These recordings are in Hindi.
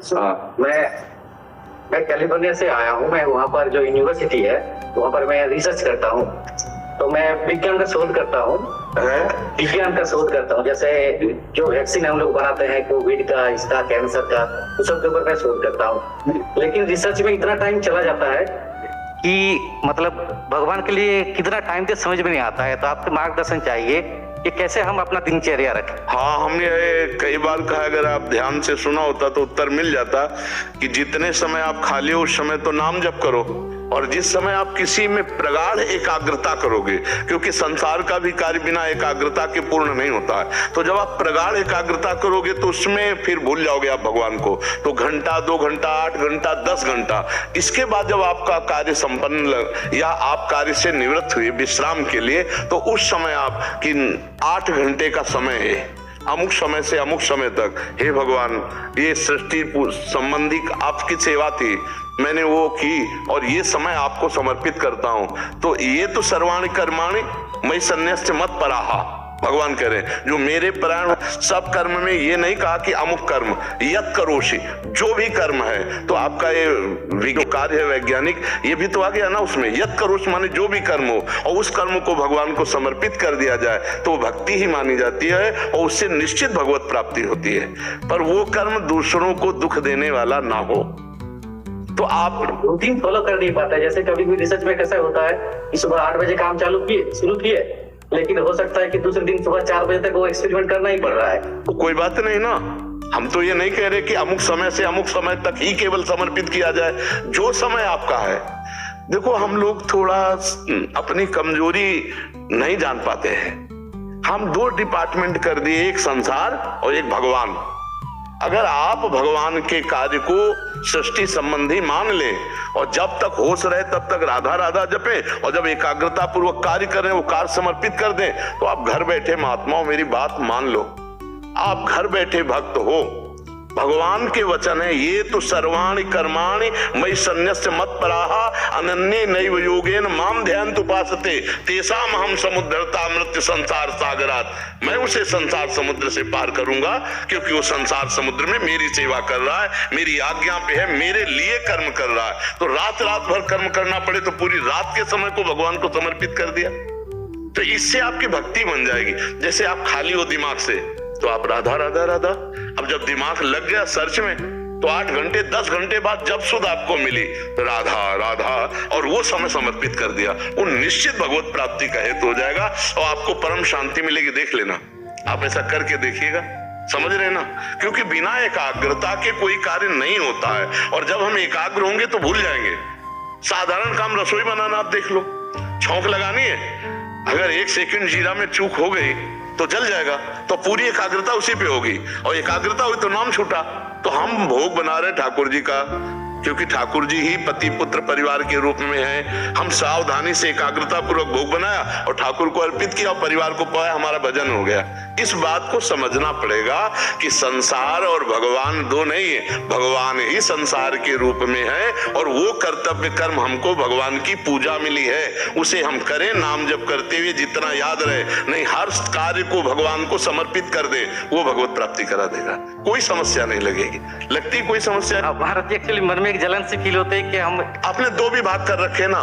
हाँ। मैं कैलिफोर्निया से आया हूँ। मैं वहाँ पर जो यूनिवर्सिटी है वहाँ पर मैं रिसर्च करता हूँ। तो मैं विज्ञान का शोध करता हूँ। विज्ञान का शोध करता हूँ, जैसे जो वैक्सीन हम लोग बनाते हैं कोविड का, इसका, कैंसर का, उस सब के ऊपर मैं शोध करता हूँ। लेकिन रिसर्च में इतना टाइम चला जाता है कि मतलब भगवान के लिए कितना टाइम दे समझ में नहीं आता है। तो आपसे मार्गदर्शन चाहिए कि कैसे हम अपना दिनचर्या रखें। हाँ, हमने कई बार कहा, अगर आप ध्यान से सुना होता तो उत्तर मिल जाता कि जितने समय आप खाली हो उस समय तो नाम जप करो, और जिस समय आप किसी में प्रगाढ़ एकाग्रता करोगे, क्योंकि संसार का भी कार्य बिना एकाग्रता के पूर्ण नहीं होता है। तो जब आप प्रगाढ़ एकाग्रता करोगे तो उसमें फिर भूल जाओगे आप भगवान को। तो घंटा, 2 घंटा, 8 घंटा, 10 घंटा, इसके बाद जब आपका कार्य संपन्न या आप कार्य से निवृत्त हुए विश्राम के लिए, तो उस समय आप कि 8 घंटे का समय है, अमुक समय से अमुक समय तक, हे भगवान ये सृष्टि संबंधी आपकी सेवा थी, मैंने वो की और ये समय आपको समर्पित करता हूं। तो ये तो सर्वाणि कर्माणि मयि सन्न्यस्य मत पराहा, भगवान कह रहे हैं जो मेरे परायण। सब कर्म में ये नहीं कहा कि अमुक कर्म, यत करोषि, जो भी कर्म है। तो आपका ये कार्य है वैज्ञानिक, ये भी तो आ गया ना उसमें, यत करोष माने जो भी कर्म हो और उस कर्म को भगवान को समर्पित कर दिया जाए तो भक्ति ही मानी जाती है और उससे निश्चित भगवत प्राप्ति होती है। पर वो कर्म दूसरों को दुख देने वाला ना हो। तो आप रूटीन फॉलो कर नहीं पाते। जैसे कभी भी रिसर्च में कैसा होता है कि सुबह 8 बजे काम शुरू किए, लेकिन हो सकता है कि दूसरे दिन सुबह 4 बजे तक वो एक्सपेरिमेंट करना ही पड़ रहा है। तो कोई बात नहीं ना, हम तो ये नहीं कह रहे कि अमुक समय से अमुक समय तक ही केवल समर्पित किया जाए, जो समय आपका है। देखो, हम लोग थोड़ा अपनी कमजोरी नहीं जान पाते हैं। हम 2 डिपार्टमेंट कर दिए, एक संसार और एक भगवान। अगर आप भगवान के कार्य को सृष्टि संबंधी मान ले और जब तक होश रहे तब तक राधा राधा जपे, और जब एकाग्रता पूर्वक कार्य करें, वो कार्य समर्पित कर दें, तो आप घर बैठे महात्माओं मेरी बात मान लो, आप घर बैठे भक्त हो। भगवान के वचन है, ये तो सर्वाणि कर्माणि मयि सन्न्यस्य मत्पराः अनन्ये नैव योगेन माम ध्यान उपासते तेषाम् अहं समुद्धरता मृत्यु संसार सागरात। मैं उसे संसार समुद्र से पार करूंगा, क्योंकि वो संसार समुद्र में मेरी सेवा कर रहा है, मेरी आज्ञा पे है, मेरे लिए कर्म कर रहा है। तो रात भर कर्म करना पड़े तो पूरी रात के समय को भगवान को समर्पित कर दिया, तो इससे आपकी भक्ति बन जाएगी। जैसे आप खाली हो दिमाग से तो आप राधा राधा राधा, अब जब दिमाग लग गया सर्च में तो 8 घंटे 10 घंटे बाद जब सुध आपको मिली राधा राधा और वो समय समर्पित कर दिया, वो निश्चित भगवत प्राप्ति का हेतु हो जाएगा और आपको परम शांति मिलेगी। देख लेना, आप ऐसा करके देखिएगा, समझ रहे ना, क्योंकि बिना एकाग्रता के कोई कार्य नहीं होता है। और जब हम एकाग्र होंगे तो भूल जाएंगे। साधारण काम रसोई बनाना आप देख लो, छौंक लगानी है, अगर 1 सेकंड जीरा में चूक हो गई तो जल जाएगा, तो पूरी एकाग्रता उसी पे होगी, और एकाग्रता हुई तो नाम छूटा। तो हम भोग बना रहे ठाकुर जी का, क्योंकि ठाकुर जी ही पति पुत्र परिवार के रूप में हैं। हम सावधानी से एकाग्रता पूर्वक भोग बनाया और ठाकुर को अर्पित किया और परिवार को पाया, हमारा भजन हो गया। इस बात को समझना पड़ेगा कि संसार और भगवान 2 नहीं है, भगवान ही संसार के रूप में है, और वो कर्तव्य कर्म हमको भगवान की पूजा मिली है, उसे हम करें नाम जप करते हुए, जितना याद रहे। नहीं, हर कार्य को भगवान को समर्पित कर दे, वो भगवत प्राप्ति करा देगा, कोई समस्या नहीं लगेगी। लगती कोई समस्या? भारत एक्चुअली मन में एक जलन सी फील होती है कि हम आपने 2 विभाग कर रखे ना,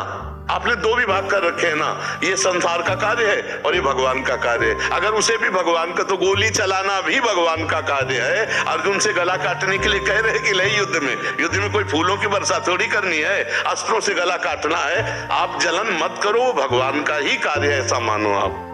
आपने 2 विभाग कर रखे हैं ना, ये संसार का कार्य है और ये भगवान का कार्य है। अगर उसे भी भगवान का, तो गोली चलाना भी भगवान का कार्य है। अर्जुन से गला काटने के लिए कह रहे हैं कि ले युद्ध में कोई फूलों की वर्षा थोड़ी करनी है, अस्त्रों से गला काटना है। आप जलन मत करो, भगवान का ही कार्य है, ऐसा मानो आप।